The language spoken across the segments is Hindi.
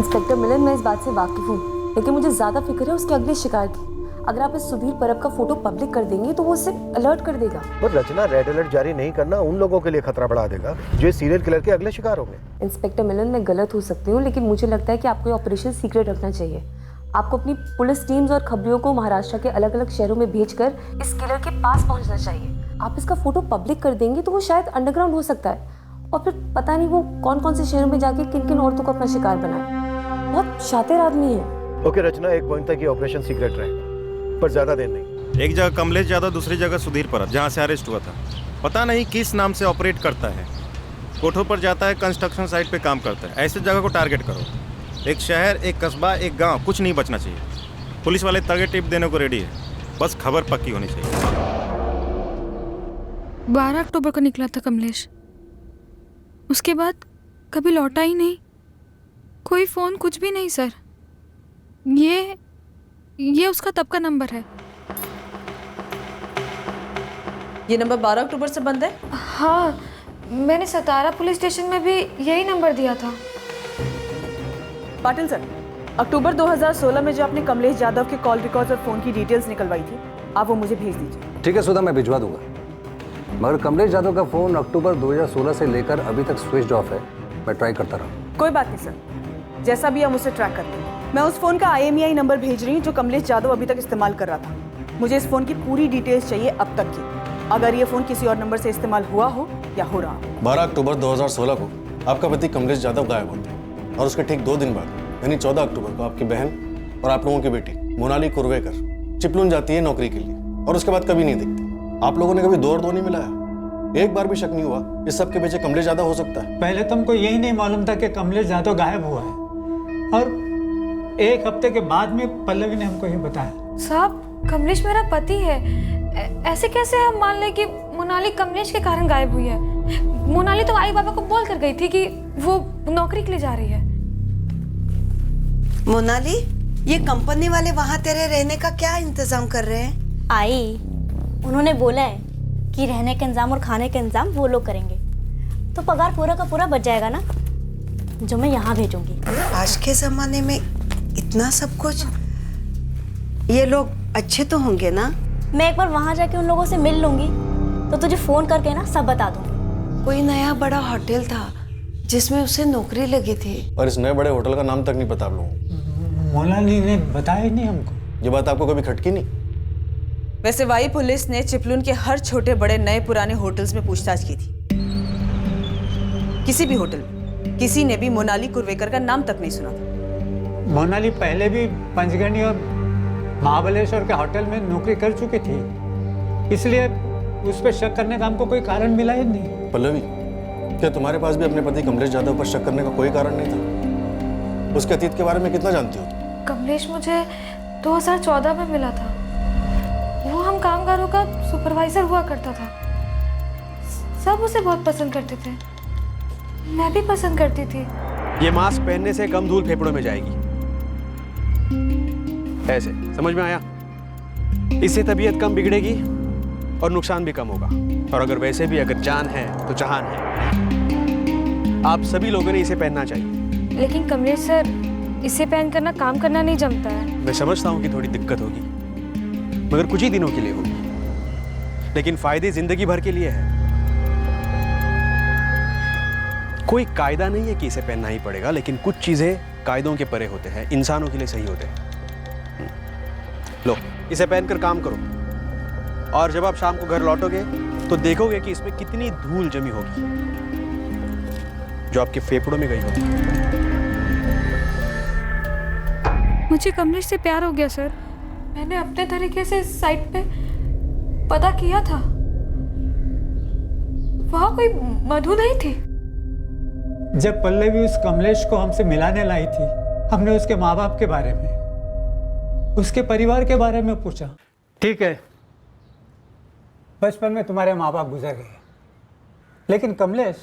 इंस्पेक्टर मिलन, मैं इस बात से वाकिफ हूँ, लेकिन मुझे ज्यादा फिक्र है उसके अगले शिकार की। अगर आप इस सुधीर परब का फोटो पब्लिक कर देंगे तो वो उसे अलर्ट कर देगा। पर रचना, रेड अलर्ट जारी नहीं करना उन लोगों के लिए खतरा बढ़ा देगा जो इस सीरियल किलर के अगले शिकार होंगे। इंस्पेक्टर मिलन, मैं गलत हो सकती हूँ, लेकिन मुझे लगता है कि आपको ये ऑपरेशन सीक्रेट रखना चाहिए। आपको अपनी पुलिस टीम्स और खबरियों को महाराष्ट्र के अलग अलग शहरों में भेजकर इस किलर के पास पहुंचना चाहिए। आप इसका फोटो पब्लिक कर देंगे तो वो शायद अंडरग्राउंड हो सकता है, और फिर पता नहीं वो कौन कौन से शहरों में जाके किन किन औरतों को अपना शिकार बनाए। बहुत शातिर आदमी है। ओके रचना, एक पॉइंट तक ये ऑपरेशन सीक्रेट रहेगा, पर ज्यादा देर नहीं। एक जगह कमलेश यादव, दूसरी जगह सुधीर परब, जहाँ से अरेस्ट हुआ था। पता नहीं किस नाम से ऑपरेट करता है। कोठों पर जाता है, कंस्ट्रक्शन साइट पे काम करता है। ऐसे जगह को टारगेट करो। एक शहर, एक कस्बा, एक गांव, कुछ नहीं बचना चाहिए। पुलिस वाले तगड़े टिप देने को रेडी है, बस खबर पक्की होनी चाहिए। 12 अक्टूबर को निकला था कमलेश, उसके बाद कभी लौटा ही नहीं। कोई फ़ोन, कुछ भी नहीं सर। ये उसका तब का नंबर है। ये नंबर 12 अक्टूबर से बंद है? हाँ, मैंने सतारा पुलिस स्टेशन में भी यही नंबर दिया था। पाटिल सर, अक्टूबर 2016 में जो आपने कमलेश यादव के कॉल रिकॉर्ड्स और फ़ोन की डिटेल्स निकलवाई थी, आप वो मुझे भेज दीजिए। ठीक है सुधा, मैं भिजवा दूंगा। मगर कमलेश यादव का फ़ोन अक्टूबर 2016 से लेकर अभी तक स्विच ऑफ है। मैं ट्राई करता रहा। कोई बात नहीं सर, जैसा भी हम उसे ट्रैक करते हैं। मैं उस फ़ोन का IMEI नंबर भेज रही हूँ जो कमलेश यादव अभी तक इस्तेमाल कर रहा था। मुझे इस फ़ोन की पूरी डिटेल्स चाहिए अब तक की, अगर ये फ़ोन किसी और नंबर से इस्तेमाल हुआ हो या हो रहा हो। 12 अक्टूबर 2016 को आपका पति कमलेश यादव गायब होता है, और उसके ठीक 2 दिन बाद यानी 14 अक्टूबर को आपकी बहन और आप लोगों की बेटी मोनाली कुर्वेकर चिपलून जाती है नौकरी के लिए, और उसके बाद कभी नहीं दिखती। आप लोगों ने कभी दो और दो नहीं मिलाया? एक बार भी शक नहीं हुआ इस सब के पीछे कमलेश यादव हो सकता है? पहले तो हमको यही नहीं मालूम था कि कमलेश यादव गायब हुआ है, और 1 हफ्ते के बाद में पल्लवी ने हमको ये बताया। साहब, कमलेश मेरा पति है, ऐसे कैसे हम मान लें कि मोनाली कमलेश के कारण गायब हुई है? मोनाली तो आई बाबा को बोल कर गई थी कि वो नौकरी के लिए जा रही है। मोनाली, ये कंपनी वाले वहाँ तेरे रहने का क्या इंतजाम कर रहे हैं? आई, उन्होंने बोला है कि रहने का इंतजाम और खाने का इंतजाम वो लोग करेंगे, तो पगार पूरा का पूरा बच जाएगा ना, जो मैं यहाँ भेजूंगी। आज के जमाने में इतना सब कुछ, ये लोग अच्छे तो होंगे ना? मैं एक बार वहाँ जाके उन लोगों से मिल लूंगी, तो तुझे फोन करके ना सब बता दूंगी। कोई नया बड़ा होटल था जिसमें उसे नौकरी लगी थी, और इस नए बड़े होटल का नाम तक नहीं पता आप लोगों को। मोनाली ने बताया ही नहीं हमको। ये बात आपको कभी खटकी नहीं? वैसे वाई पुलिस ने चिपलून के हर छोटे बड़े नए पुराने होटल्स में पूछताछ की थी। किसी भी होटल में किसी ने भी मोनाली कुर्वेकर का नाम तक नहीं सुना था। मोनाली पहले भी पंचगनी और महाबलेश्वर के होटल में नौकरी कर चुकी थी, इसलिए उस पर शक करने का हमको कोई कारण मिला ही नहीं। पल्लवी, क्या तुम्हारे पास भी अपने पति कमलेश यादव पर शक करने का कोई कारण नहीं था? उसके अतीत के बारे में कितना जानती हो? कमलेश मुझे 2014 में मिला था। वो हम कामगारों का सुपरवाइजर हुआ करता था। सब उसे बहुत पसंद करते थे, मैं भी पसंद करती थी। ये मास्क पहनने से कम धूल फेफड़ों में जाएगी। ऐसे समझ में आया? इससे तबीयत कम बिगड़ेगी और नुकसान भी कम होगा। और अगर वैसे भी अगर जान है तो जहान है। आप सभी लोगों ने इसे पहनना चाहिए। लेकिन कमलेश सर, इसे पहन कर ना काम करना नहीं जमता है। मैं समझता हूँ कि थोड़ी दिक्कत होगी, मगर कुछ ही दिनों के लिए होगी, लेकिन फायदे जिंदगी भर के लिए है। कोई कायदा नहीं है कि इसे पहनना ही पड़ेगा, लेकिन कुछ चीजें कायदों के परे होते हैं, इंसानों के लिए सही होते हैं। लो, इसे पहनकर काम करो, और जब आप शाम को घर लौटोगे तो देखोगे कि इसमें कितनी धूल जमी होगी जो आपके फेफड़ों में गई होगी। मुझे कमलेश से प्यार हो गया सर। मैंने अपने तरीके से इस साइट पे पता किया था, वहां कोई मधु नहीं थी। जब पल्लवी उस कमलेश को हमसे मिलाने लाई थी, हमने उसके माँ बाप के बारे में, उसके परिवार के बारे में पूछा। ठीक है, बचपन में तुम्हारे माँ बाप गुजर गए, लेकिन कमलेश,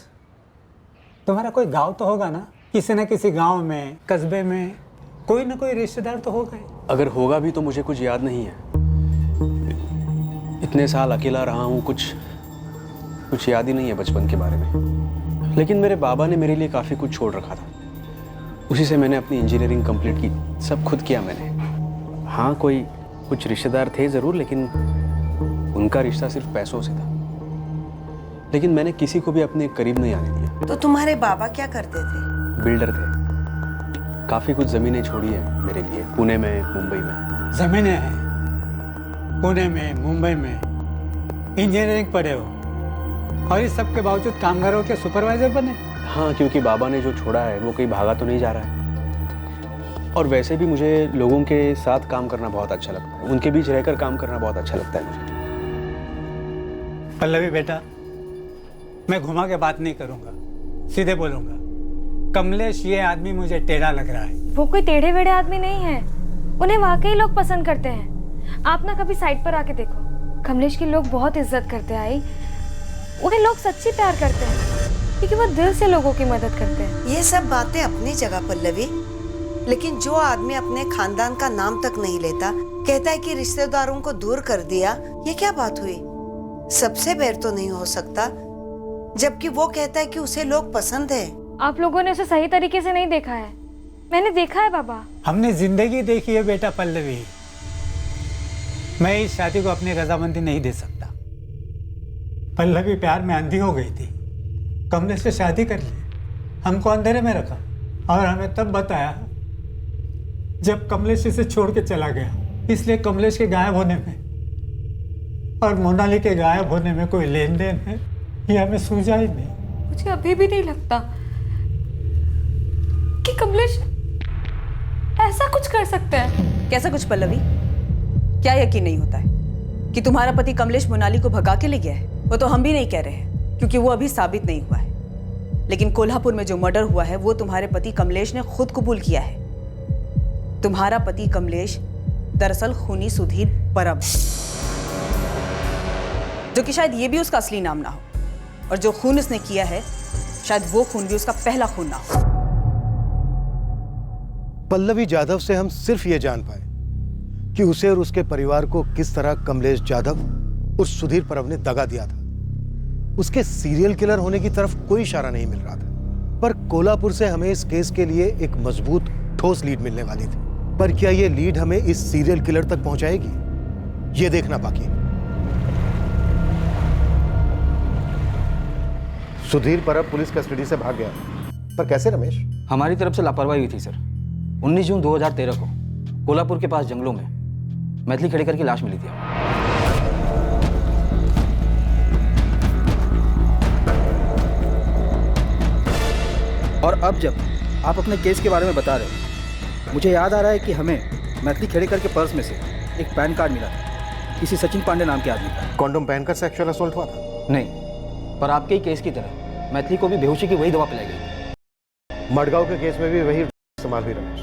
तुम्हारा कोई गांव तो होगा ना? किसी न किसी गांव में, कस्बे में कोई ना कोई रिश्तेदार तो हो गए। अगर होगा भी तो मुझे कुछ याद नहीं है। इतने साल अकेला रहा हूँ, कुछ याद ही नहीं है बचपन के बारे में। लेकिन मेरे बाबा ने मेरे लिए काफ़ी कुछ छोड़ रखा था। उसी से मैंने अपनी इंजीनियरिंग कंप्लीट की, सब खुद किया मैंने। हाँ, कुछ रिश्तेदार थे ज़रूर, लेकिन उनका रिश्ता सिर्फ पैसों से था। लेकिन मैंने किसी को भी अपने करीब नहीं आने दिया। तो तुम्हारे बाबा क्या करते थे? बिल्डर थे। काफ़ी कुछ ज़मीनें छोड़ी है मेरे लिए, पुणे में, मुंबई में। ज़मीनें हैं पुणे में, मुंबई में, इंजीनियरिंग पढ़े हो और इस सब के बावजूद कामगारों के सुपरवाइजर बने। हाँ, क्योंकि बाबा ने जो छोड़ा है वो कहीं भागा तो नहीं जा रहा है। और वैसे भी मुझे लोगों के साथ काम करना बहुत अच्छा लगता है, उनके बीच रहकर काम करना बहुत अच्छा लगता है मुझे। पल्लवी बेटा, मैं घुमा के बात नहीं करूंगा, सीधे बोलूंगा। कमलेश ये आदमी मुझे टेढ़ा लग रहा है। वो कोई टेढ़े वेढ़े आदमी नहीं है, उन्हें वाकई लोग पसंद करते हैं। आप ना कभी साइड पर आके देखो, कमलेश की लोग बहुत इज्जत करते हैं। आई, उन्हें लोग सच्ची प्यार करते हैं क्योंकि वो दिल से लोगों की मदद करते हैं। ये सब बातें अपनी जगह पल्लवी, लेकिन जो आदमी अपने खानदान का नाम तक नहीं लेता, कहता है कि रिश्तेदारों को दूर कर दिया, ये क्या बात हुई? सबसे बैर तो नहीं हो सकता, जबकि वो कहता है कि उसे लोग पसंद है। आप लोगों ने उसे सही तरीके से नहीं देखा है। मैंने देखा है बाबा। हमने जिंदगी देखी है बेटा पल्लवी। मैं इस शादी को अपनी रजामंदी नहीं दे सकता। पल्लवी प्यार में अंधी हो गई थी, कमलेश से शादी कर ली, हमको अंधेरे में रखा और हमें तब बताया जब कमलेश इसे छोड़ के चला गया। इसलिए कमलेश के गायब होने में और मोनाली के गायब होने में कोई लेन देन है, ये हमें सूझा ही नहीं। मुझे अभी भी नहीं लगता कि कमलेश ऐसा कुछ कर सकते हैं। कैसा कुछ पल्लवी? क्या यकीन नहीं होता है कि तुम्हारा पति कमलेश मोनाली को भगा के ले गया है? वो तो हम भी नहीं कह रहे हैं क्योंकि वो अभी साबित नहीं हुआ है। लेकिन कोल्हापुर में जो मर्डर हुआ है वो तुम्हारे पति कमलेश ने खुद कबूल किया है। तुम्हारा पति कमलेश दरअसल खूनी सुधीर परब, जो कि शायद ये भी उसका असली नाम ना हो, और जो खून उसने किया है शायद वो खून भी उसका पहला खून ना हो। पल्लवी जाधव से हम सिर्फ ये जान पाए कि उसे और उसके परिवार को किस तरह कमलेश जाधव और सुधीर परब ने दगा दिया था। उसके सीरियल किलर होने की तरफ कोई इशारा नहीं मिल रहा था, पर कोल्हापुर से हमें इस केस के लिए एक मजबूत ठोस लीड मिलने वाली थी। पर क्या ये लीड हमें इस सीरियल किलर तक पहुंचाएगी, ये देखना बाकी है। सुधीर परब पुलिस कस्टडी से भाग गया, पर कैसे रमेश? हमारी तरफ से लापरवाही हुई थी सर। 19 जून 2013 को कोल्हापुर के पास जंगलों में मैथिली खेड़ेकर की लाश मिली थी। और अब जब आप अपने केस के बारे में बता रहे हैं, मुझे याद आ रहा है कि हमें मैथिली खेड़ेकर के पर्स में से एक पैन कार्ड मिला था, किसी सचिन पांडे नाम के आदमी का। कॉन्डोम पहनकर सेक्सुअल असॉल्ट हुआ था? नहीं, पर आपके ही केस की तरह मैथिली को भी बेहोशी की वही दवा पिलाई गई। मडगांव के केस में भी वही इस्तेमाल हुई रमेश,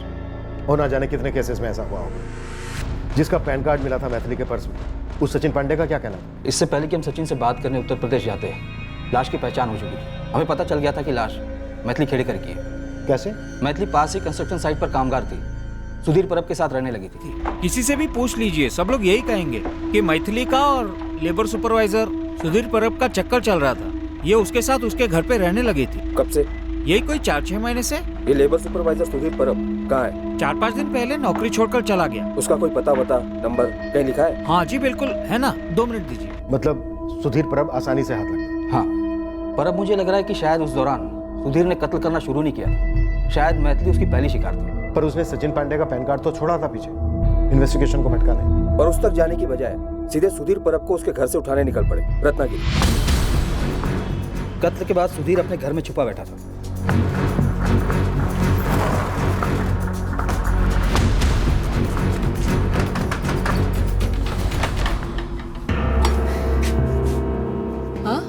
और ना जाने कितने केसेस में ऐसा हुआ होगा। जिसका पैन कार्ड मिला था मैथिली के पर्स में, उस सचिन पांडे का क्या कहना था? इससे पहले कि हम सचिन से बात करने उत्तर प्रदेश जाते हैं, लाश की पहचान हो चुकी थी। हमें पता चल गया था कि लाश मैथिली खेड़ेकर की है। कैसे? मैथिली पास ही कंस्ट्रक्शन साइट पर कामगार थी, सुधीर परब के साथ रहने लगी थी। किसी से भी पूछ लीजिए, सब लोग यही कहेंगे कि मैथिली का और लेबर सुपरवाइजर सुधीर परब का चक्कर चल रहा था। ये उसके साथ उसके घर पे रहने लगी थी। कब से? यही कोई 4-6 महीने से। ये लेबर सुपरवाइजर सुधीर परब कहाँ है? 4-5 दिन पहले नौकरी छोड़कर चला गया। उसका कोई पता नंबर कहीं लिखा है? हाँ जी बिल्कुल है ना, 2 मिनट दीजिए। मतलब सुधीर परब आसानी से हाथ लग गया? हाँ, पर अब मुझे लग रहा है कि शायद उस दौरान सुधीर ने कत्ल करना शुरू नहीं किया। शायद मैथिली उसकी पहली शिकार थी। पर उसने सचिन पांडे का पैन कार्ड तो छोड़ा था पीछे, इन्वेस्टिगेशन को भटकाने। पर उस तक जाने की बजाय सीधे सुधीर परब को उसके घर से उठाने निकल पड़े रत्नागिरी। कत्ल के बाद सुधीर अपने घर में छुपा बैठा था।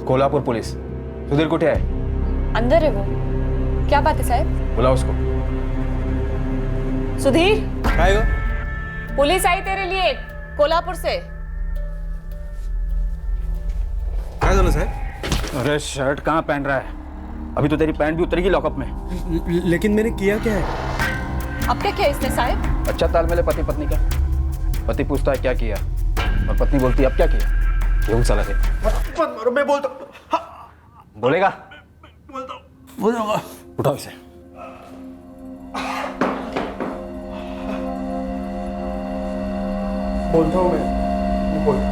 कोल्हापुर पुलिस सुधीर कुठे है? अंदर है वो। क्या बात है साहब? बुलाओ उसको। सुधीर, पुलिस आई तेरे लिए कोल्हापुर से। अरे शर्ट कहाँ पहन रहा है? अभी तो तेरी पैंट भी उतरेगी लॉकअप में। लेकिन मैंने किया क्या है? अब क्या किया इसने साहब? अच्छा तालमेल है पति पत्नी का। पति पूछता है क्या किया और पत्नी बोलती है अब क्या किया। यूं साला है। मैं बोलता। बोलेगा? बोलूंगा। उठाओ इसे। बोलता हूँ मैं बोलता।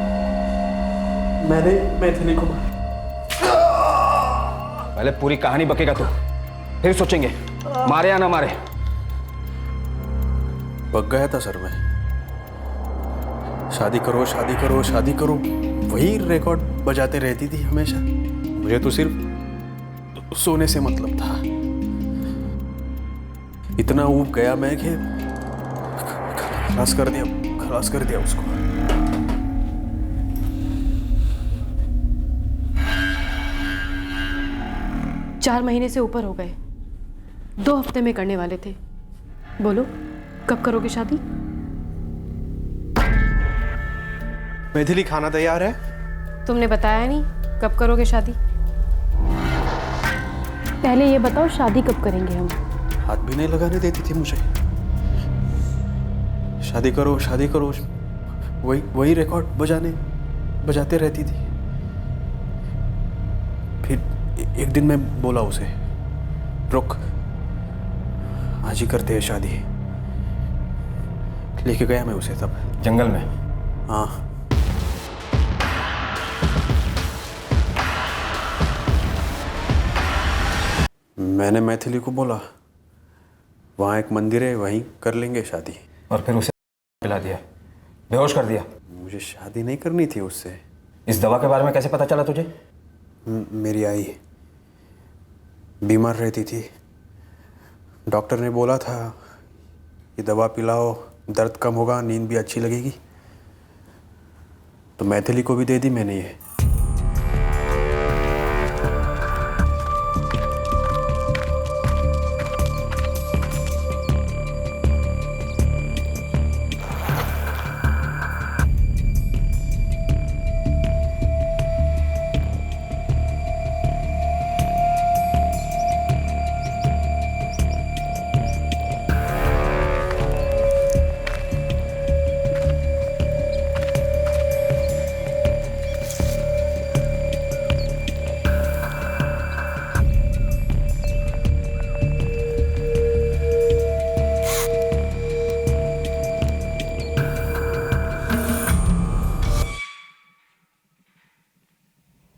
मैंने मैथिली को पहले पूरी कहानी बकेगा तू, फिर सोचेंगे मारे या ना मारे। बक गया था सर मैं। शादी करो शादी करो शादी करो, वही रिकॉर्ड बजाते रहती थी हमेशा। मुझे तो सिर्फ सोने से मतलब था। इतना ऊब गया मैं कि खलास कर दिया उसको। चार महीने से ऊपर हो गए, 2 हफ्ते में करने वाले थे। बोलो कब करोगे शादी? मैथिली खाना तैयार है? तुमने बताया नहीं कब करोगे शादी। पहले ये बताओ शादी कब करेंगे हम? हाथ भी नहीं लगाने देती थी मुझे। शादी करो वही रिकॉर्ड बजाते रहती थी। फिर एक दिन मैं बोला उसे, रुक आज ही करते हैं शादी। लेके गया मैं उसे तब जंगल में? हाँ। मैंने मैथिली को बोला वहाँ एक मंदिर है, वहीं कर लेंगे शादी। और फिर उसे पिला दिया, बेहोश कर दिया। मुझे शादी नहीं करनी थी उससे। इस दवा के बारे में कैसे पता चला तुझे? मेरी आई बीमार रहती थी, डॉक्टर ने बोला था कि दवा पिलाओ, दर्द कम होगा, नींद भी अच्छी लगेगी। तो मैथिली को भी दे दी मैंने ये।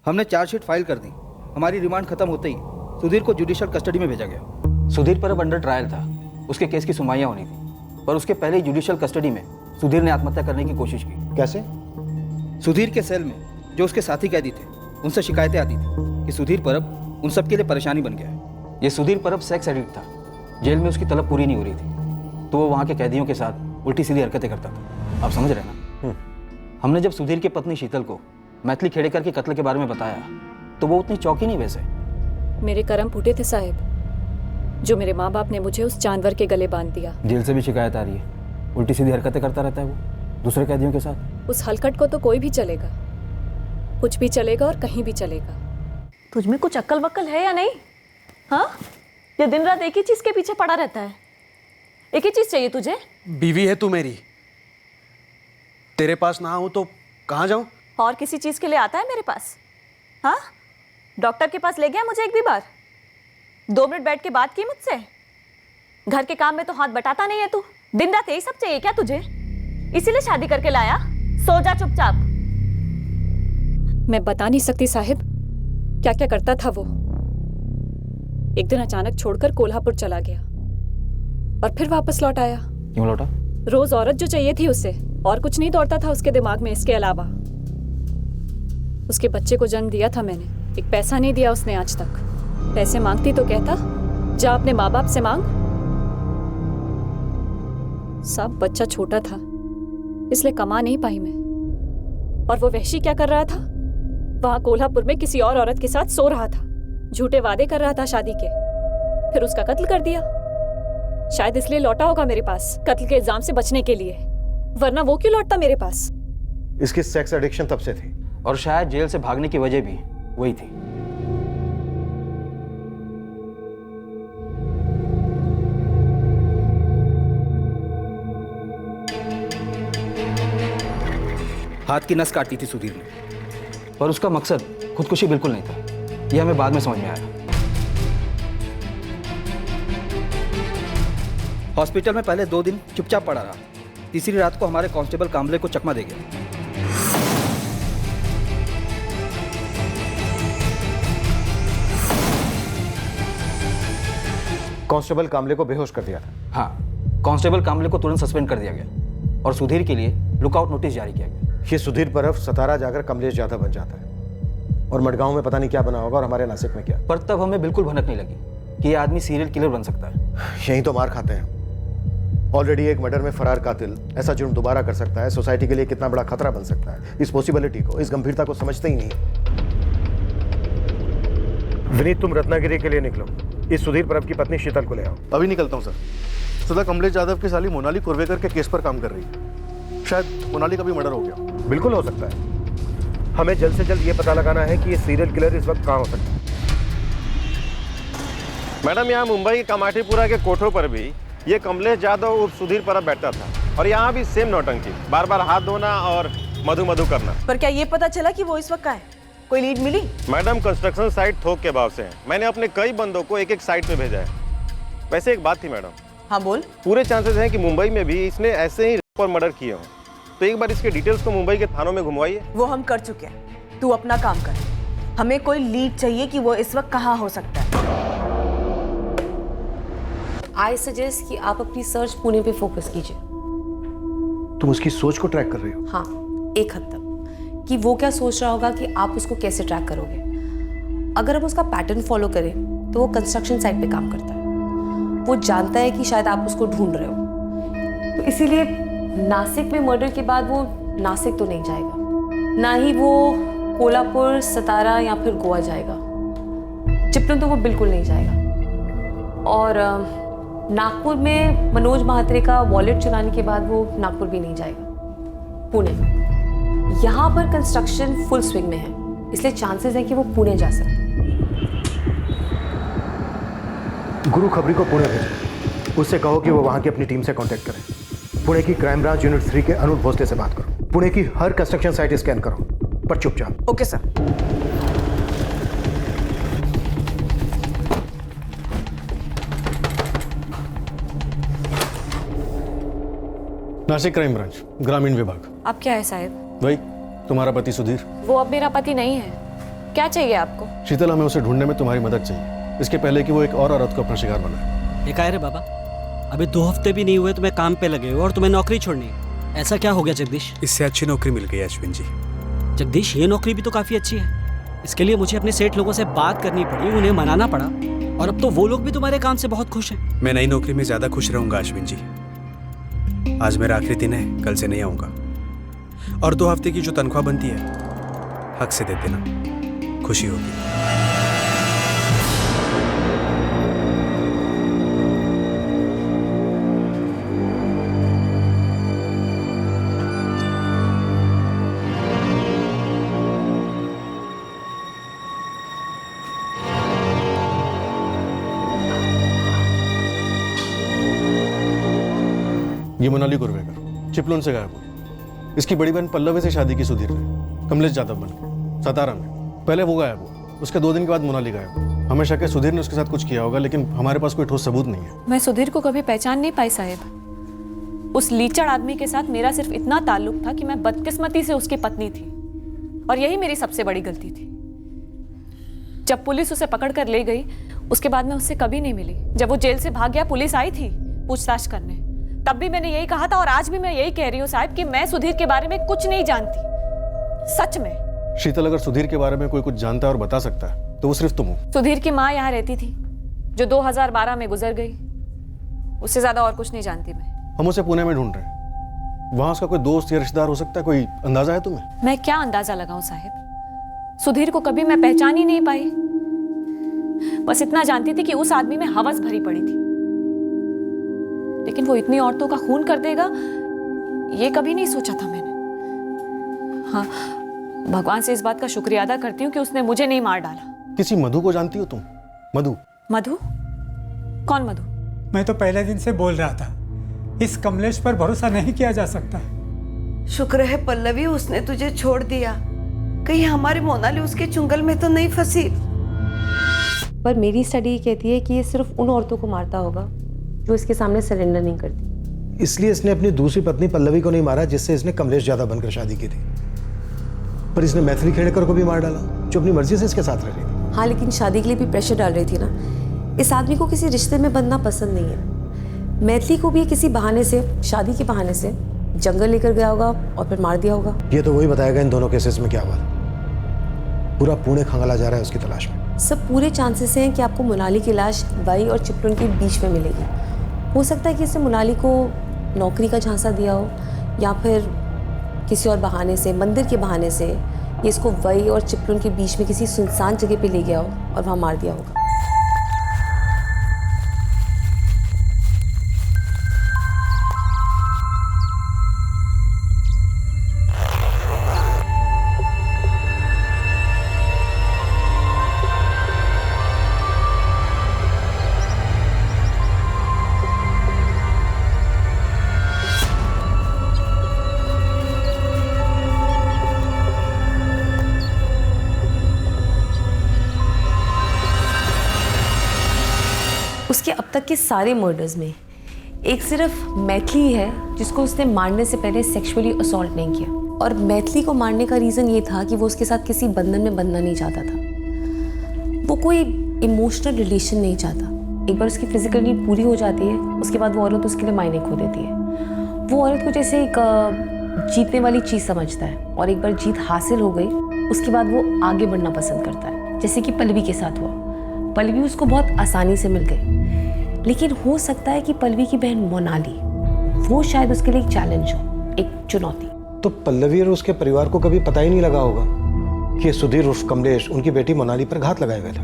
हमने चार्जशीट फाइल कर दी। हमारी रिमांड खत्म होते ही सुधीर को जुडिशियल कस्टडी में भेजा गया। सुधीर पर अब अंडर ट्रायल था, उसके केस की सुनवाइयां होनी थी, पर उसके पहले ही जुडिशियल कस्टडी में सुधीर ने आत्महत्या करने की कोशिश की। कैसे? सुधीर के सेल में जो उसके साथी कैदी थे, उनसे शिकायतें आती थी कि सुधीर परब उन सबके लिए परेशानी बन गया है। ये सुधीर परब सेक्स एडिक्ट था, जेल में उसकी तलब पूरी नहीं हो रही थी, तो वो वहाँ के कैदियों के साथ उल्टी सीधी हरकतें करता था। आप समझ रहे ना? हमने जब सुधीर की पत्नी शीतल को मैथिली खेड़ेकर के कत्ल के बारे में बताया तो वो उतनी चौंकी नहीं। वैसे मेरे कर्म फूटे थे साहिब, जो मेरे माँ बाप ने मुझे उस जानवर के गले बांध दिया। जेल से भी शिकायत आ रही है, उल्टी सीधी हरकतें करता रहता है वो दूसरे कैदियों के साथ। उस हलकट को तो कोई भी चलेगा, कुछ भी चलेगा और कहीं भी चलेगा। तुझ में कुछ अक्ल वक्ल है या नहीं? हाँ, ये दिन रात एक ही चीज के पीछे पड़ा रहता है। एक ही चीज चाहिए तुझे? बीवी है तू मेरी, तेरे पास ना हूं तो कहाँ जाऊं? और किसी चीज के लिए आता है मेरे पास? हाँ, डॉक्टर के पास ले गया मुझे एक भी बार? 2 मिनट बैठ के बात की मुझसे? घर के काम में तो हाथ बटाता नहीं है तू, दिन रात यही सब चाहिए क्या तुझे? इसीलिए शादी करके लाया? सो जा चुपचाप। मैं बता नहीं सकती साहिब क्या क्या करता था वो। एक दिन अचानक छोड़कर कोल्हापुर चला गया और फिर वापस लौट आया। क्यों लौटा? रोज औरत जो चाहिए थी उसे, और कुछ नहीं दौड़ता था उसके दिमाग में इसके अलावा। उसके बच्चे को जन्म दिया था मैंने, एक पैसा नहीं दिया उसने आज तक। पैसे मांगती तो कहता जा अपने माँ बाप से मांग। सब बच्चा छोटा था इसलिए कमा नहीं पाई मैं। और वो वहशी क्या कर रहा था? वहां कोल्हापुर में किसी और औरत के साथ सो रहा था, झूठे वादे कर रहा था शादी के, फिर उसका कत्ल कर दिया। शायद इसलिए लौटा होगा मेरे पास, कत्ल के इल्जाम से बचने के लिए, वरना वो क्यों लौटता मेरे पास? इसकी सेक्स एडिक्शन तब से थी, और शायद जेल से भागने की वजह भी वही थी। हाथ की नस काटी थी सुधीर ने, पर उसका मकसद खुदकुशी बिल्कुल नहीं था। यह हमें बाद में समझ में आया। हॉस्पिटल में पहले 2 दिन चुपचाप पड़ा रहा, तीसरी रात को हमारे कांस्टेबल कांबले को चकमा दे गया। कांस्टेबल कामले को बेहोश कर दिया था। हाँ, कांस्टेबल कांबले को तुरंत सस्पेंड कर दिया गया और सुधीर के लिए लुकआउट नोटिस जारी किया गया। ये सुधीर परब सतारा जाकर कमलेश यादव बन जाता है और मडगांव में पता नहीं क्या बना होगा और हमारे नासिक में क्या। पर तब हमें बिल्कुल भनक नहीं लगी कि ये आदमी सीरियल किलर बन सकता है। यही तो मार खाते हैं। ऑलरेडी एक मर्डर में फरार कातिल ऐसा जुर्म दोबारा कर सकता है, सोसाइटी के लिए कितना बड़ा खतरा बन सकता है। इस पॉसिबिलिटी को, इस गंभीरता को समझते ही नहीं। विनीत, तुम रत्नागिरी के लिए निकलो। इस सुधीर परब की पत्नी शीतल को ले आओ। अभी निकलता हूँ सर। सदा कमलेश यादव की साली मोनाली कुर्वेकर के केस पर काम कर रही है। शायद मोनाली का भी मर्डर हो गया। बिल्कुल हो सकता है। हमें जल्द से जल्द ये पता लगाना है कि ये सीरियल किलर इस वक्त कहाँ हो सकता है। मैडम, यहाँ मुंबई के कमाटीपुरा के कोठों पर भी ये कमलेश यादव उर्फ सुधीर परब बैठता था और यहाँ भी सेम नौटंकी, बार बार हाथ धोना और मधु मधु करना। पर क्या ये पता चला कि वो इस वक्त कहाँ है? कोई लीड मिली? मैडम, कंस्ट्रक्शन साइट थोक के भाव से है। मैंने अपने कई बंदों को एक एक साइट पे भेजा है। वैसे एक बात थी मैडम। हाँ बोल। पूरे चांसेस हैं कि मुंबई में भी इसने ऐसे ही रेप और मर्डर किए हों, तो एक बार इसके डिटेल्स को मुंबई के थानों में घुमवाइए। वो हम कर चुके हैं, तू अपना काम कर। हमें कोई लीड चाहिए कि वो इस वक्त कहाँ हो सकता है। आई सजेस्ट कि आप अपनी सर्च पुणे पे फोकस कीजिए। तुम उसकी सोच को ट्रैक कर रही हो? हाँ, एक हद तक। कि वो क्या सोच रहा होगा कि आप उसको कैसे ट्रैक करोगे। अगर हम उसका पैटर्न फॉलो करें तो वो कंस्ट्रक्शन साइट पे काम करता है। वो जानता है कि शायद आप उसको ढूंढ रहे हो, तो इसीलिए नासिक में मर्डर के बाद वो नासिक तो नहीं जाएगा, ना ही वो कोल्हापुर, सतारा या फिर गोवा जाएगा। चिपळूण तो वो बिल्कुल नहीं जाएगा। और नागपुर में मनोज महात्रे का वॉलेट चुराने के बाद वो नागपुर भी नहीं जाएगा। पुणे, यहाँ पर कंस्ट्रक्शन फुल स्विंग में है, इसलिए चांसेस है कि वो पुणे जा सकते हैं। गुरु खबरी को पुणे भेजो। उससे कहो कि वो वहाँ की अपनी टीम से कांटेक्ट करें। पुणे की क्राइम ब्रांच यूनिट 3 के अनुप भोसले से बात करो। पुणे की हर कंस्ट्रक्शन साइट स्कैन करो, पर चुपचाप। Okay sir. Nashik crime branch, ग्रामीण विभाग। अब क्या है साहब? वही तुम्हारा पति सुधीर। वो अब मेरा पति नहीं है। क्या चाहिए आपको? शीतल, हमें उसे ढूंढने में तुम्हारी मदद चाहिए, इसके पहले कि वो एक और औरत को अपना शिकार बनाए। ये क्या रे बाबा, अभी 2 हफ्ते भी नहीं हुए तुम्हें काम पे लगे हो और तुम्हें नौकरी छोड़नी है। ऐसा क्या हो गया जगदीश? इससे अच्छी नौकरी मिल गई अश्विन जी। जगदीश, ये नौकरी भी तो काफी अच्छी है। इसके लिए मुझे अपने सेठ लोगों से बात करनी पड़ी, उन्हें मनाना पड़ा, और अब तो वो लोग भी तुम्हारे काम से बहुत खुश हैं। मैं नई नौकरी में ज्यादा खुश रहूंगा अश्विन जी। आज मेरा आखिरी दिन है, कल से नहीं आऊंगा। और 2 हफ्ते की जो तनख्वाह बनती है हक से दे देना, खुशी होगी। ये मोनाली कुर्वेकर चिपळूण से गायब हुई। इसकी बड़ी बहन पल्लवी से शादी की सुधीर ने, कमलेश यादव बनकर सतारा में। पहले वो गायब हुआ, उसके 2 दिन के बाद मोनाली गायब हुई। हमें शक है सुधीर ने उसके साथ कुछ किया होगा, लेकिन हमारे पास कोई ठोस सबूत नहीं है। मैं सुधीर को कभी पहचान नहीं पाई साहब। उस लीचड़ आदमी के साथ मेरा सिर्फ इतना ताल्लुक था कि मैं बदकिस्मती से उसकी पत्नी थी, और यही मेरी सबसे बड़ी गलती थी। जब पुलिस उसे पकड़ कर ले गई, उसके बाद मैं उससे कभी नहीं मिली। जब वो जेल से भाग गया, पुलिस आई थी पूछताछ करने, तब भी मैंने यही कहा था, और आज भी मैं यही कह रही हूँ साहब कि मैं सुधीर के बारे में कुछ नहीं जानती, सच में। शीतल, अगर सुधीर के बारे में कोई कुछ जानता है और बता सकता है तो वो सिर्फ तुम हो। सुधीर की माँ यहाँ रहती थी, जो 2012 में गुजर गई। उससे ज्यादा और कुछ नहीं जानती मैं। हम उसे पुणे में ढूंढ रहे हैं। वहां उसका कोई दोस्त या रिश्तेदार हो सकता है, कोई अंदाजा है तुम्हें? मैं क्या अंदाजा लगाऊं साहब? सुधीर को कभी मैं पहचान ही नहीं पाई। बस इतना जानती थी कि उस आदमी में हवस भरी पड़ी थी, लेकिन वो इतनी औरतों का खून कर देगा, ये कभी नहीं सोचा था मैंने। हाँ, भगवान से इस बात का शुक्रिया अदा करती हूँ कि उसने मुझे नहीं मार डाला। किसी मधु को जानती हो तुम? मधु? मधु? कौन मधु? मैं तो पहले दिन से बोल रहा था, इस कमलेश पर भरोसा नहीं किया जा सकता। शुक्र है पल्लवी, उसने तुझे छोड़ दिया। कहीं हमारी मोनाली उसके चुंगल में तो नहीं फंसी। पर मेरी स्टडी कहती है कि ये सिर्फ उन औरतों को मारता होगा जो इसके सामने सरेंडर नहीं करती। इसलिए इसने अपनी दूसरी पत्नी पल्लवी को नहीं मारा, जिससे इसने कमलेश यादव बनकर शादी की थी। पर इसने मैथिली खेड़ेकर को भी मार डाला, जो अपनी मर्जी से इसके साथ रह रही थी। हाँ, लेकिन शादी के लिए भी प्रेशर डाल रही थी ना। इस आदमी को किसी रिश्ते में बंधना पसंद नहीं है। मैथिली को भी किसी बहाने से, शादी के बहाने से जंगल लेकर गया होगा और फिर मार दिया होगा। ये तो वही बताएगा इन दोनों केसेस में क्या हुआ। पूरा पुणे खंगाला जा रहा है उसकी तलाश में। सब पूरे चांसेस हैं कि आपको मोनाली की लाश वाई और चिपळूण के बीच में मिलेगी। हो सकता है कि इसने मोनाली को नौकरी का झांसा दिया हो, या फिर किसी और बहाने से, मंदिर के बहाने से ये इसको वाई और चिपळूण के बीच में किसी सुनसान जगह पे ले गया हो और वहाँ मार दिया होगा। उसके अब तक के सारे मर्डर्स में एक सिर्फ मैथिली ही है जिसको उसने मारने से पहले सेक्सुअली असॉल्ट नहीं किया। और मैथिली को मारने का रीज़न ये था कि वो उसके साथ किसी बंधन में बंधना नहीं चाहता था। वो कोई इमोशनल रिलेशन नहीं चाहता। एक बार उसकी फिजिकल नीड पूरी हो जाती है, उसके बाद वो औरत उसके लिए मायने खो देती है। वो औरत को जैसे एक जीतने वाली चीज़ समझता है, और एक बार जीत हासिल हो गई उसके बाद वो आगे बढ़ना पसंद करता है, जैसे कि पल्लवी के साथ हुआ। पल्लवी उसको बहुत आसानी से मिल गई, लेकिन हो सकता है कि पल्लवी की बहन मोनाली, वो शायद उसके लिए एक चैलेंज हो, एक चुनौती। तो पल्लवी और उसके परिवार को कभी पता ही नहीं लगा होगा कि सुधीर उर्फ कमलेश उनकी बेटी मोनाली पर घात लगाए हुए था।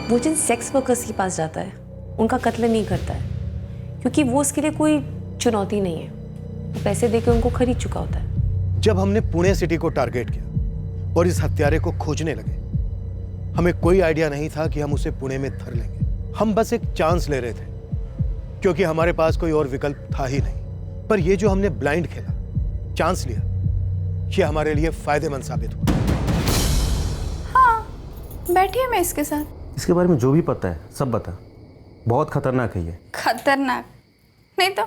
वो जिन सेक्स वर्कर्स के पास जाता है उनका कत्ल नहीं करता है, क्योंकि वो उसके लिए कोई चुनौती नहीं है। वो पैसे देकर उनको खरीद चुका होता है। जब हमने पुणे सिटी को टारगेट किया और इस हत्यारे को खोजने लगे, हमें कोई आइडिया नहीं था कि हम उसे पुणे में धर लेंगे। हम बस एक चांस ले रहे थे, क्योंकि हमारे पास कोई और विकल्प था ही नहीं। पर ये जो हमने ब्लाइंड खेला, चांस लिया, ये हमारे लिए फायदेमंद साबित हुआ। हाँ, बैठिए मैं इसके साथ। इसके बारे में जो भी पता है सब बता। बहुत खतरनाक है ये। खतरनाक नहीं तो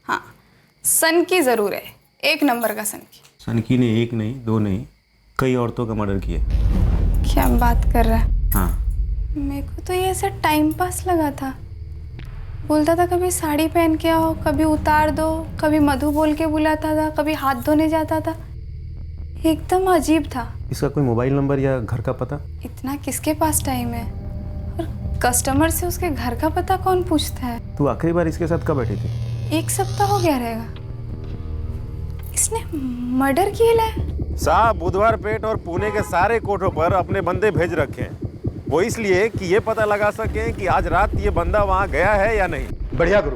हाँ, सनकी जरूर है, एक नंबर का सनकी। सनकी ने एक नहीं, दो नहीं, कई औरतों का मर्डर किया। क्या बात कर रहा है? हाँ। मेरे को तो ये ऐसा टाइम पास लगा था। बोलता था कभी साड़ी पहन के आओ, कभी उतार दो, कभी मधु बोल के बुलाता था, कभी हाथ धोने जाता था। एकदम अजीब था। इसका कोई मोबाइल नंबर या घर का पता? इतना किसके पास टाइम है? और कस्टमर से उसके घर का पता कौन पूछता है? तू आखिरी बार इसके साथ कब बैठी थी? 1 सप्ताह हो गया रहेगा। इसने मर्डर किया है। साहब बुधवार पेट और पुणे के सारे कोर्टों पर अपने बंदे भेज रखे हैं। वो इसलिए कि ये पता लगा सके कि आज रात ये बंदा वहाँ गया है या नहीं। बढ़िया गुरु।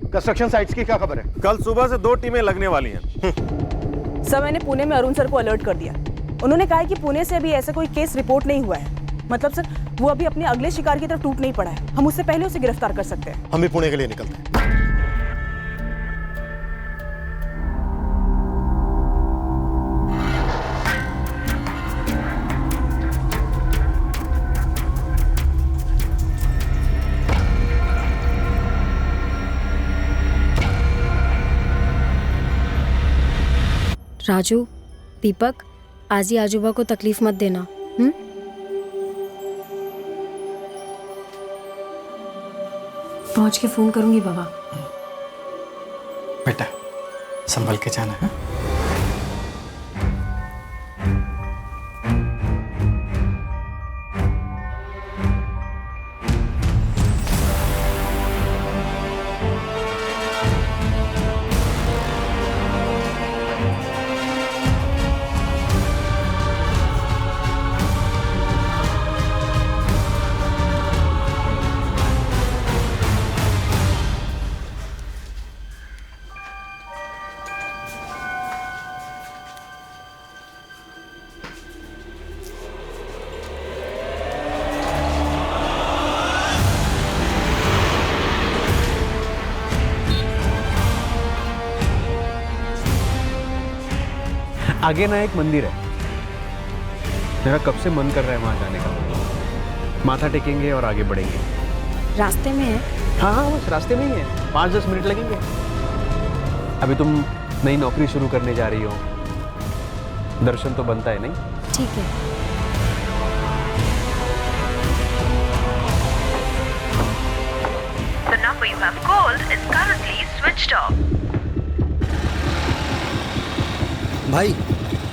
कंस्ट्रक्शन साइट्स की क्या खबर है? कल सुबह से 2 टीमें लगने वाली हैं। सर, मैंने पुणे में अरुण सर को अलर्ट कर दिया। उन्होंने कहा है कि पुणे से अभी ऐसा कोई केस रिपोर्ट नहीं हुआ है। मतलब सर, वो अभी अपने अगले शिकार की तरफ टूट नहीं पड़ा है। हम उससे पहले उसे गिरफ्तार कर सकते हैं। हम भी पुणे के लिए निकलते हैं। राजू, दीपक, आज ही आजूबा को तकलीफ मत देना। पहुंच के फोन करूंगी बाबा। बेटा संभल के जाना है। आगे ना एक मंदिर है, मेरा कब से मन कर रहा है वहाँ जाने का। माथा टेकेंगे और आगे बढ़ेंगे। रास्ते में है? हाँ हाँ, बस रास्ते में ही है, 5-10 मिनट लगेंगे। अभी तुम नई नौकरी शुरू करने जा रही हो, दर्शन तो बनता है नहीं? ठीक है। The number you have called is currently switched off. भाई,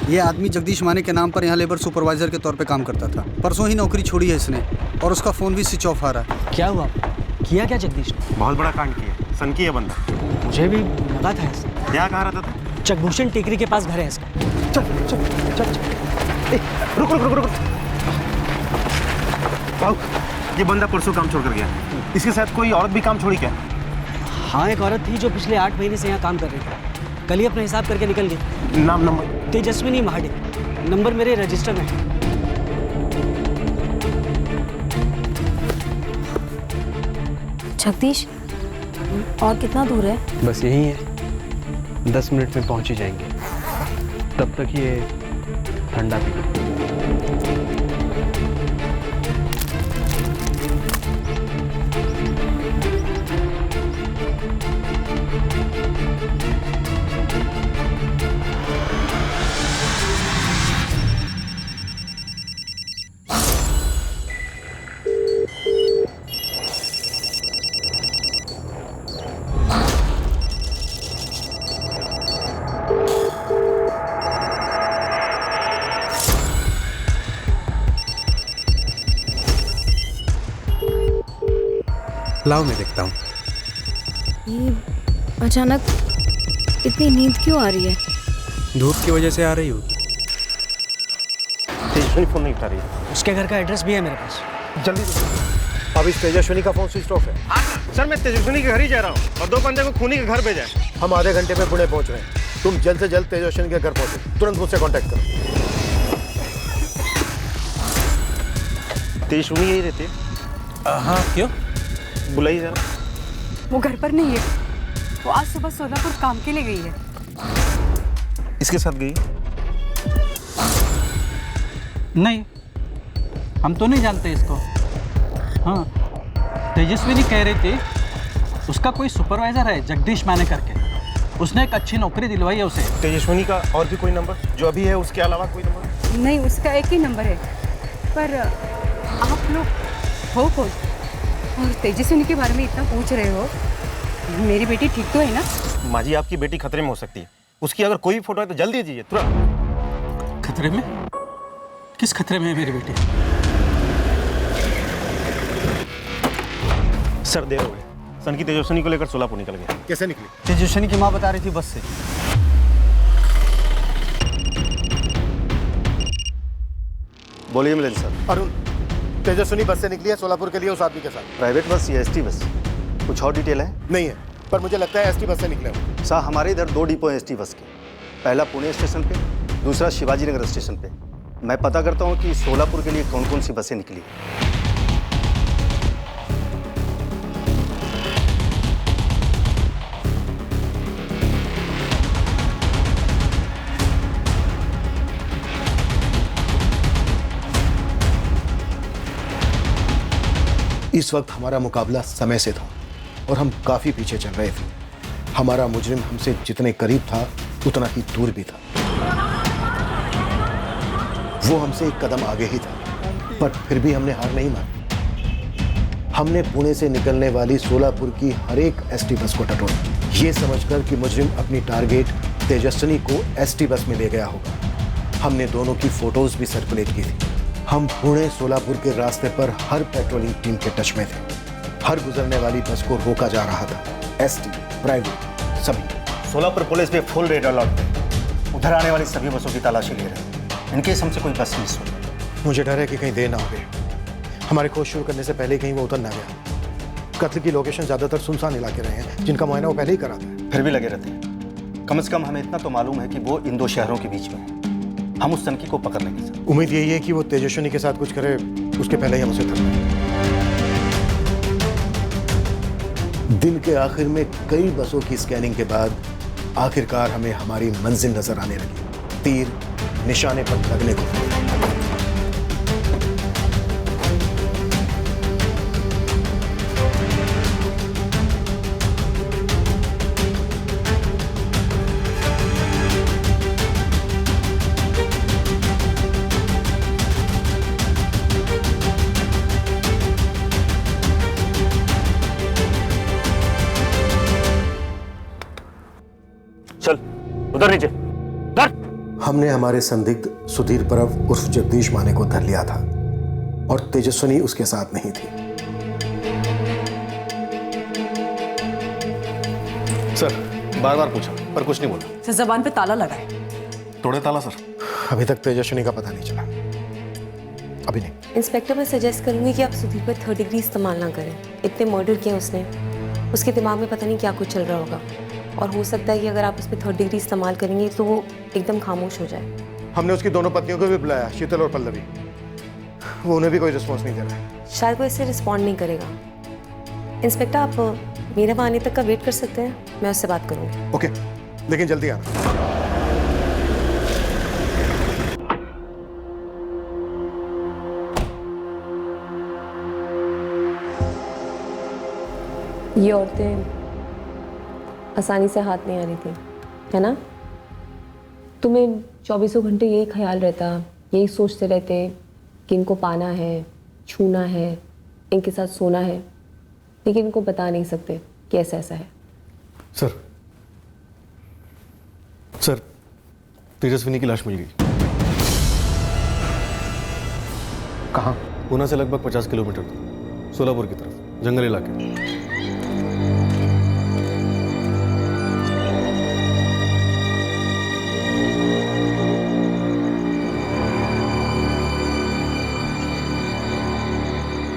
ये आदमी जगदीश माने के नाम पर यहाँ लेबर सुपरवाइजर के तौर पे काम करता था। परसों ही नौकरी छोड़ी है इसने और उसका फ़ोन भी स्विच ऑफ आ रहा है। क्या हुआ? किया क्या जगदीश ने? बहुत बड़ा कांड किया, सनकी है बंदा। मुझे भी लगा था ऐसा। क्या कहा रहता था? चकभूषण टेकरी के पास घर है इसका। चल चल चल चल। रुक रुक रुक रुक। भाऊ, ये बंदा परसों काम छोड़ कर गया। इसके साथ कोई औरत भी काम छोड़ी क्या? हाँ, एक औरत थी जो पिछले 8 महीने से यहाँ काम कर रही थी। कल ही अपना हिसाब करके निकल गई। नाम नंबर? तेजस्विनी महाडिक। नंबर मेरे रजिस्टर में है। जगदीश, और कितना दूर है? बस यही है, 10 मिनट में पहुंच ही जाएंगे। तब तक ये ठंडा पी लो। लाओ मैं देखता हूँ। ये अचानक इतनी नींद क्यों आ रही है? धूप की वजह से आ रही होगी। तेजस्विनी फोन नहीं उठा रही है। उसके घर का एड्रेस भी है मेरे पास। जल्दी अब इस तेजस्विनी का फोन स्विच ऑफ है। सर, मैं तेजस्विनी के घर ही जा रहा हूँ और 2 बंदे को खूनी के घर भेजा है। हम आधे घंटे में पुणे पहुंच रहे हैं। तुम जल्द से जल्द तेजस्विनी के घर पहुंचो। तुरंत मुझसे कांटेक्ट करो। तेजस्विनी यही रहती है? हाँ, क्यों? बुलाई जरा। वो घर पर नहीं है, वो आज सुबह सोलापुर काम के लिए गई है। इसके साथ गई? नहीं, हम तो नहीं जानते इसको। हाँ, तेजस्विनी कह रही थी उसका कोई सुपरवाइजर है जगदीश माने करके, उसने एक अच्छी नौकरी दिलवाई है उसे। तेजस्विनी का और भी कोई नंबर जो अभी है उसके अलावा कोई नंबर? नहीं, उसका एक ही नंबर है। पर आप लोग हो कौन और तेजस्विनी के बारे में इतना पूछ रहे हो? मेरी बेटी ठीक तो है ना? माँ जी, आपकी बेटी खतरे में हो सकती है। उसकी अगर कोई भी फोटो है तो जल्दी दीजिए तुरंत। खतरे में? किस खतरे में है मेरी बेटी? सर, देर हो गई। सनकी तेजस्विनी को लेकर सोलापुर निकल गया। कैसे निकली? तेजस्विनी की माँ बता रही थी बस से। बोलिए मिलन सर। अरुण, तेजस्विनी बस से निकली है सोलापुर के लिए उस आदमी के साथ। प्राइवेट बस या एसटी बस? कुछ और डिटेल है? नहीं है, पर मुझे लगता है एसटी बस से निकले हो। सर, हमारे इधर 2 डिपो हैं एसटी बस के। पहला पुणे स्टेशन पे, दूसरा शिवाजी नगर स्टेशन पे। मैं पता करता हूँ कि सोलापुर के लिए कौन कौन सी बसें निकली। इस वक्त हमारा मुकाबला समय से था और हम काफी पीछे चल रहे थे। हमारा मुजरिम हमसे जितने करीब था उतना ही दूर भी था। वो हमसे एक कदम आगे ही था, पर फिर भी हमने हार नहीं मानी। हमने पुणे से निकलने वाली सोलापुर की हर एक एसटी बस को टटोला, ये समझकर कि मुजरिम अपनी टारगेट तेजस्विनी को एसटी बस में ले गया होगा। हमने दोनों की फोटोज भी सर्कुलेट की थी। हम पुणे सोलापुर के रास्ते पर हर पेट्रोलिंग टीम के टच में थे। हर गुजरने वाली बस को रोका जा रहा था, एसटी, प्राइवेट, सभी। सोलापुर पुलिस पे फुल रेड अलर्ट है। उधर आने वाली सभी बसों की तलाशी ले रहे हैं। इनकेस हमसे कोई बस मिस हो। मुझे डर है कि कहीं देर ना हो गई। हमारे खोज शुरू करने से पहले कहीं वो उतर ना गया। कत्ल की लोकेशन ज्यादातर सुनसान इलाके रहे हैं, जिनका मुआयना वो पहले ही करा था। फिर भी लगे रहते हैं। कम से कम हमें इतना तो मालूम है कि वो इन 2 शहरों के बीच में है। हम उस सनकी को पकड़ लेंगे सर। उम्मीद यही है कि वो तेजस्विनी के साथ कुछ करे, उसके पहले ही हम उसे धर लें। दिन के आखिर में कई बसों की स्कैनिंग के बाद आखिरकार हमें हमारी मंजिल नजर आने लगी। तीर निशाने पर लगने को। चल उधर नीचे धर। हमने हमारे संदिग्ध सुधीर परब उर्फ जगदीश माने को धर लिया था और तेजस्विनी उसके साथ नहीं थी। सर बार बार पूछा पर कुछ नहीं बोला। सर जबान पे ताला लगा है। तोड़े ताला सर। अभी तक तेजस्विनी का पता नहीं चला। अभी नहीं। इंस्पेक्टर, मैं सजेस्ट करूंगी कि आप सुधीर पर 3rd डिग्री इस्तेमाल ना करें। इतने मर्डर किए उसने, उसके दिमाग में पता नहीं क्या कुछ चल रहा होगा और हो सकता है कि अगर आप उस पर 3rd डिग्री इस्तेमाल करेंगे तो वो एकदम खामोश हो जाए। हमने उसकी दोनों पत्नियों को भी बुलाया, शीतल और पल्लवी। वो उन्हें भी कोई रिस्पॉन्स नहीं दे रहा है। शायद वो इससे रिस्पॉन्ड नहीं करेगा। इंस्पेक्टर, आप मेरे वहाँ आने तक का वेट कर सकते हैं, मैं उससे बात करूँगी। ओके, लेकिन जल्दी आना। ये औरतें आसानी से हाथ नहीं आ रही थी, है ना? तुम्हें 24 घंटे यही ख्याल रहता, यही सोचते रहते कि इनको पाना है, छूना है, इनके साथ सोना है, लेकिन इनको बता नहीं सकते कि ऐसा ऐसा है। सर तेजस्विनी की लाश मिल गई। कहाँ? पूना से लगभग 50 किलोमीटर दूर, सोलापुर की तरफ, जंगल इलाके।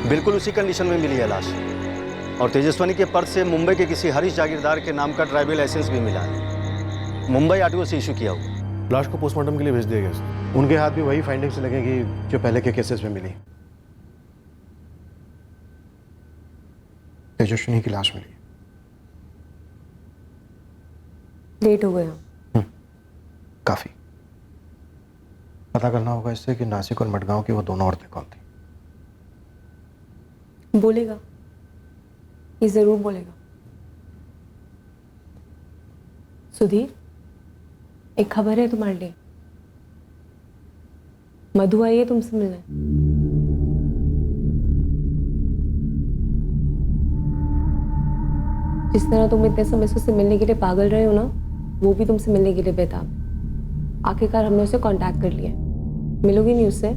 बिल्कुल उसी कंडीशन में मिली है लाश और तेजस्विनी के पर्स से मुंबई के किसी हरीश जागीरदार के नाम का ड्राइविंग लाइसेंस भी मिला है। मुंबई आरटीओ से इशू किया हुआ। लाश को पोस्टमार्टम के लिए भेज दिया गया सर। उनके हाथ भी वही फाइंडिंग्स लगेगी जो पहले के केसेस में मिली। तेजस्विनी की लाश मिली। लेट हो गया। काफी। पता करना होगा इससे कि नासिक और मडगांव की वो दोनों औरतें कौन थी। बोलेगा, ये जरूर बोलेगा। सुधीर, एक खबर है तुम्हारे लिए। मधु आई है तुमसे मिलने। जिस तरह तुम इतने समय से उससे मिलने के लिए पागल रहे हो ना, वो भी तुमसे मिलने के लिए बेताब। आखिरकार हमने उसे कांटेक्ट कर लिया। मिलोगी नहीं उससे?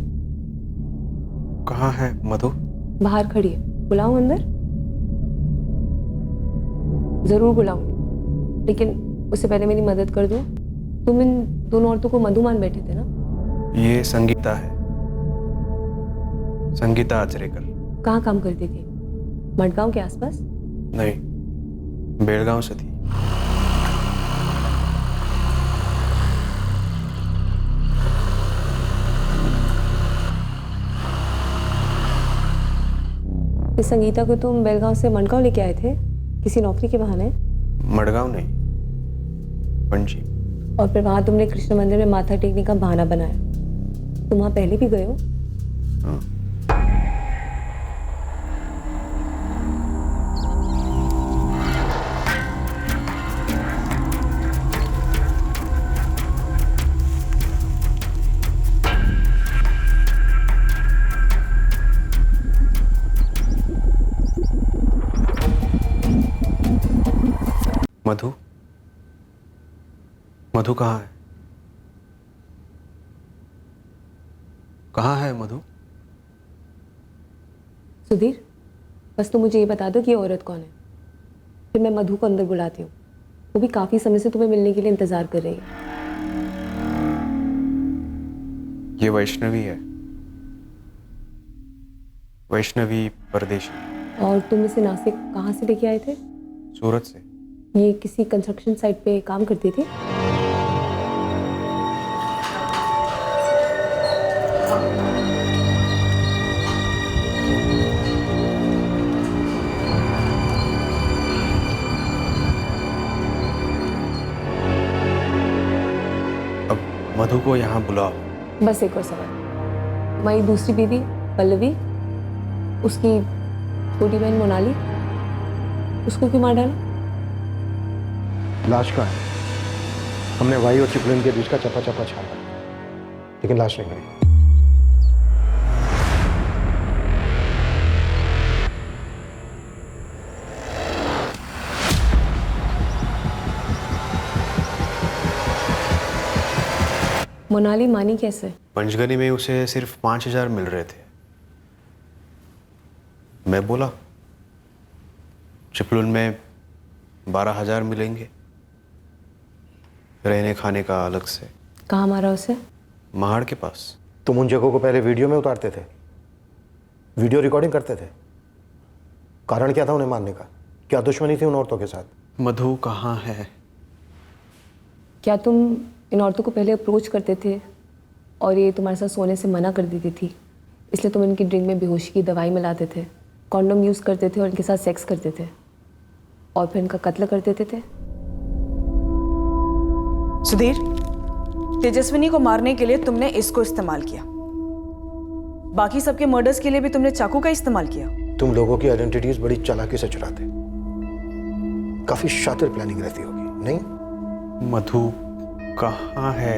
कहाँ है मधु? बाहर खड़ी है। बुलाऊं अंदर? जरूर बुलाऊंगी, लेकिन उससे पहले मेरी मदद कर दो। तुम इन दोनों औरतों को मधु मान बैठे थे ना? ये संगीता है, संगीता आचरेकर। कहाँ काम करती थी? मडगांव के आसपास? नहीं, बेलगांव से थी। इस संगीता को तुम बेलगांव से मडगांव लेके आए थे किसी नौकरी के बहाने? मडगांव नहीं, पणजी। और फिर वहां तुमने कृष्ण मंदिर में माथा टेकने का बहाना बनाया। तुम वहां पहले भी गए हो? हाँ। मधु, मधु कहाँ है? कहाँ है मधु? सुधीर, बस तुम मुझे ये बता दो कि ये औरत कौन है, फिर मैं मधु को अंदर बुलाती हूँ। वो भी काफी समय से तुम्हें मिलने के लिए इंतजार कर रही है। ये वैष्णवी है, वैष्णवी परदेशी। और तुम इसे नासिक कहाँ से लेके आए थे? सूरत से। ये किसी कंस्ट्रक्शन साइट पे काम करती थी? अब मधु मधु को यहाँ बुलाओ। बस एक और सवाल, हमारी दूसरी बीवी पल्लवी, उसकी छोटी बहन मोनाली, उसको क्यों मार डाला? लाश का है। हमने वाई और चिपलिन के बीच का चपा चपा छाना, लेकिन लाश नहीं मिली। मोनाली मानी कैसे? पंचगनी में उसे सिर्फ 5,000 मिल रहे थे। मैं बोला चिपलुन में 12,000 मिलेंगे, रहने खाने का अलग से। कहाँ मारा उसे? महाड़ के पास। तुम उन जगहों को पहले वीडियो में उतारते थे, वीडियो रिकॉर्डिंग करते थे। कारण क्या था उन्हें मारने का? क्या दुश्मनी थी उन औरतों के साथ? मधु कहाँ है? क्या तुम इन औरतों को पहले अप्रोच करते थे और ये तुम्हारे साथ सोने से मना कर देती थी, इसलिए तुम इनकी ड्रिंक में बेहोशी की दवाई मिलाते थे, कॉन्डोम यूज़ करते थे और इनके साथ सेक्स करते थे और फिर इनका कत्ल कर देते थे? सुधीर, तेजस्विनी को मारने के लिए तुमने इसको इस्तेमाल किया, बाकी सबके मर्डर्स के लिए भी तुमने चाकू का इस्तेमाल किया। तुम लोगों की आइडेंटिटीज बड़ी चालाकी से चुराते, काफी शातिर प्लानिंग रहती होगी, नहीं? मधु कहाँ है?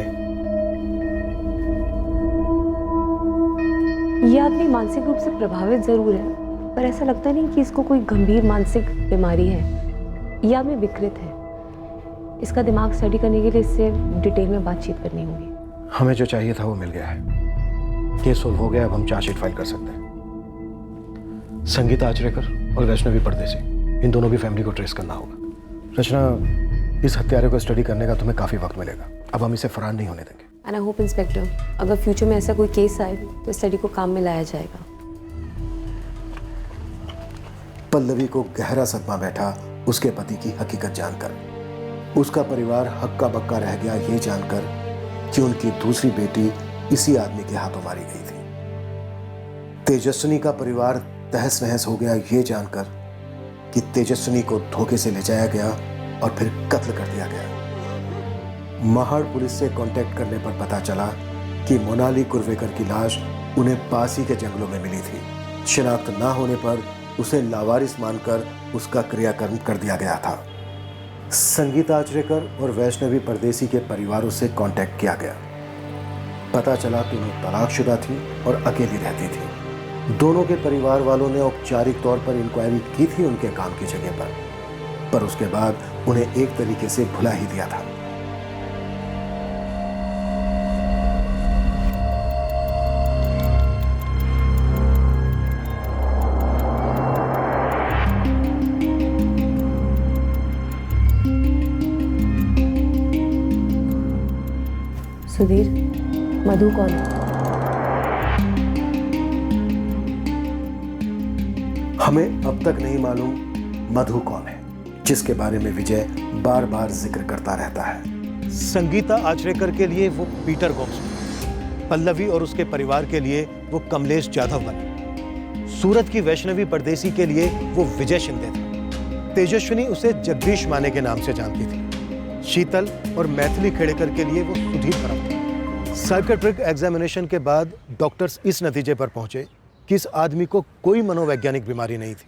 ये आदमी मानसिक रूप से प्रभावित जरूर है, पर ऐसा लगता नहीं कि इसको कोई गंभीर मानसिक बीमारी है। ये आदमी विकृत है। इसका दिमाग स्टडी करने के लिए इससे डिटेल में बातचीत करनी होगी। हमें जो चाहिए था वो मिल गया है, केस सोल्व हो गया। अब हम चार्जशीट फाइल कर सकते हैं। संगीता आचरेकर और वैष्णवी परदेसी, इन दोनों की फैमिली को ट्रेस करना होगा। रचना, इस हत्यारे को स्टडी करने का तुम्हें काफी वक्त मिलेगा। अब हम इसे फरार नहीं होने देंगे। एंड आई होप इंस्पेक्टर, अगर फ्यूचर में ऐसा कोई केस आए तो स्टडी को काम में लाया जाएगा। पल्लवी को गहरा सदमा बैठा उसके पति की हकीकत जानकर। उसका परिवार हक्का बक्का रह गया ये जानकर कि उनकी दूसरी बेटी इसी आदमी के हाथों मारी गई थी। तेजस्विनी का परिवार तहस नहस हो गया ये जानकर कि तेजस्विनी को धोखे से ले जाया गया और फिर कत्ल कर दिया गया। महाड़ पुलिस से कांटेक्ट करने पर पता चला कि मोनाली कुर्वेकर की लाश उन्हें पास ही के जंगलों में मिली थी। शिनाख्त ना होने पर उसे लावारिस मानकर उसका क्रियाकर्म कर दिया गया था। संगीता आचरेकर और वैष्णवी परदेसी के परिवारों से कांटेक्ट किया गया। पता चला दोनों तलाकशुदा थी और अकेली रहती थी। दोनों के परिवार वालों ने औपचारिक तौर पर इंक्वायरी की थी उनके काम की जगह पर उसके बाद उन्हें एक तरीके से भुला ही दिया था। सुधीर, मधु कौन है? हमें अब तक नहीं मालूम मधु कौन है, जिसके बारे में विजय बार बार जिक्र करता रहता है। संगीता आचरेकर के लिए वो पीटर गोम्स, पल्लवी और उसके परिवार के लिए वो कमलेश जाधव बने, सूरत की वैष्णवी परदेसी के लिए वो विजय शिंदे था, तेजस्विनी उसे जगदीश माने के नाम से जानती थी, शीतल और मैथिली खेड़ेकर के लिए वो सुधीर परब था। साइकेट्रिक एग्जामिनेशन के बाद डॉक्टर्स इस नतीजे पर पहुंचे कि इस आदमी को कोई मनोवैज्ञानिक बीमारी नहीं थी।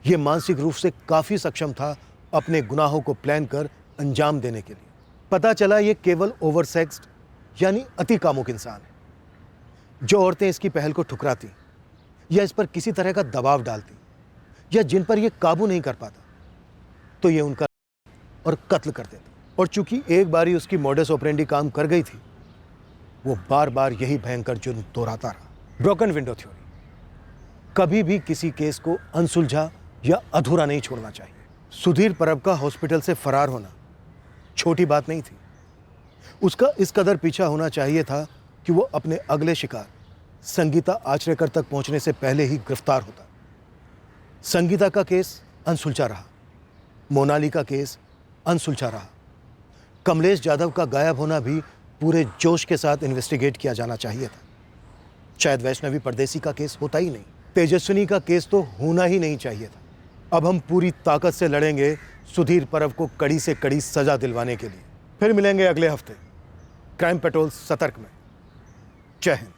ये मानसिक रूप से काफी सक्षम था अपने गुनाहों को प्लान कर अंजाम देने के लिए। पता चला ये केवल ओवरसेक्स्ड यानी अति कामुक इंसान है। जो औरतें इसकी पहल को ठुकराती या इस पर किसी तरह का दबाव डालती या जिन पर यह काबू नहीं कर पाता तो ये उनका और कत्ल कर देता। और चूंकि एक बारी उसकी मॉडस ऑपरेंडी काम कर गई थी, वो बार बार यही भयंकर जुर्म दोहराता रहा। ब्रोकन विंडो थ्योरी, कभी भी किसी केस को अनसुलझा या अधूरा नहीं छोड़ना चाहिए। सुधीर परब का हॉस्पिटल से फरार होना छोटी बात नहीं थी। उसका इस कदर पीछा होना चाहिए था कि वो अपने अगले शिकार संगीता आचरेकर तक पहुंचने से पहले ही गिरफ्तार होता। संगीता का केस अनसुलझा रहा, मोनाली का केस अनसुलझा रहा, कमलेश जाधव का गायब होना भी पूरे जोश के साथ इन्वेस्टिगेट किया जाना चाहिए था। शायद वैष्णवी परदेसी का केस होता ही नहीं, तेजस्विनी का केस तो होना ही नहीं चाहिए था। अब हम पूरी ताकत से लड़ेंगे सुधीर परब को कड़ी से कड़ी सजा दिलवाने के लिए। फिर मिलेंगे अगले हफ्ते क्राइम पेट्रोल सतर्क में। जय हिंद।